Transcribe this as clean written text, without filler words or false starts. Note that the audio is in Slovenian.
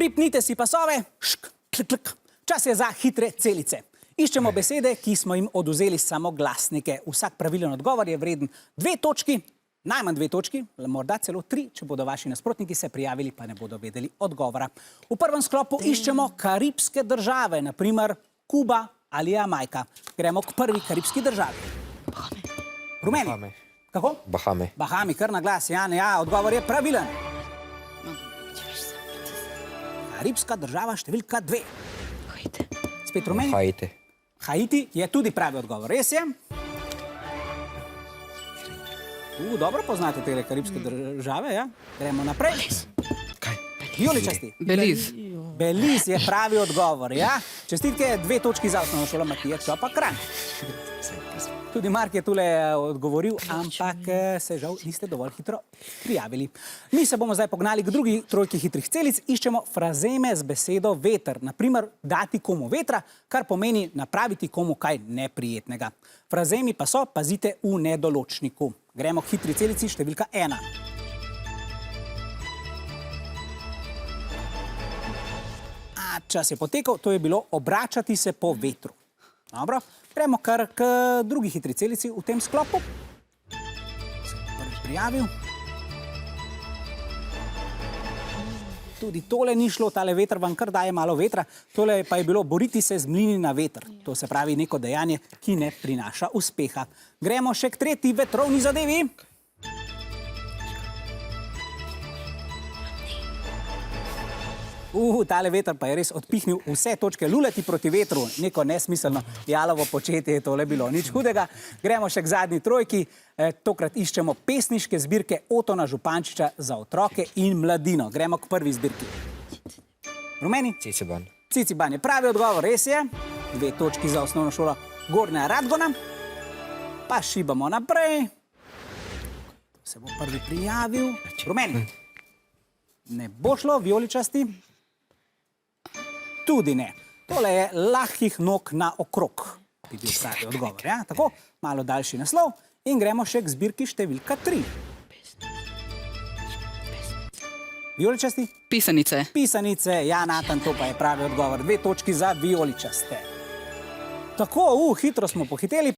Pripnite si pasove. Šk, klik, klik. Čas je za hitre celice. Iščemo besede, ki smo jim odvzeli samoglasnike. Vsak pravilen odgovor je vreden 2 točki, najmanj 2 točki, morda celo 3, če bodo vaši nasprotniki se prijavili, pa ne bodo vedeli odgovora. V prvem sklopu iščemo karibske države, na primer Kuba ali Jamajka. Gremo k prvi karibski državi. Rumeni. Bahame. Kako? Bahame. Bahami, kar na glas. Ja, odgovor je pravilen. Karibska država številka 2. Spet Rumeni. Haiti. Haiti je tudi pravi odgovor. Res je? Dobro poznate te karibske države, ja? Gremo naprej. Kaj? Vijoličasti. Belize. Belize je pravi odgovor, ja? Čestitke, 2 točki za osnovno šolo Matija Čopa Kranj. Tudi Mark je tule odgovoril, ampak se žal niste dovolj hitro prijavili. Mi se bomo zdaj pognali k drugi trojki hitrih celic. Iščemo frazeme z besedo veter. Naprimer, dati komu vetra, kar pomeni napraviti komu kaj neprijetnega. Frazemi pa so, pazite, v nedoločniku. Gremo k hitri celici številka 1. Čas je potekal, to je bilo obračati se po vetru. Dobro, gremo kar k drugi hitri celici v tem sklopu. Se bom prvi prijavil. Tudi tole ni šlo, tale veter vam kar daje malo vetra. Tole pa je bilo boriti se z mlini na veter. To se pravi neko dejanje, ki ne prinaša uspeha. Gremo še k tretji vetrovni zadevi. Tale veter pa je res odpihnil vse točke. Luleti proti vetru, neko nesmiselno jalovo početje je tole bilo. Nič hudega. Gremo še k zadnji trojki. Tokrat iščemo pesniške zbirke Otona Župančiča za otroke in mladino. Gremo k prvi zbirki. Rumeni? Ciciban. Ciciban je pravi odgovor, res je. 2 točki za osnovno šolo Gornja Radgona. Pa šibamo naprej. Se bo prvi prijavil. Rumeni? Ne bo šlo, vijoličasti? Tudi ne. Tole je lahkih nog na okrog. Bi bil pravi odgovor, ja? Tako, malo daljši naslov. In gremo še k zbirki številka 3. Vijoličasti? Pisanice. Pisanice, ja, Natan, to pa je pravi odgovor. 2 točki za vijoličaste. Tako, hitro smo pohiteli.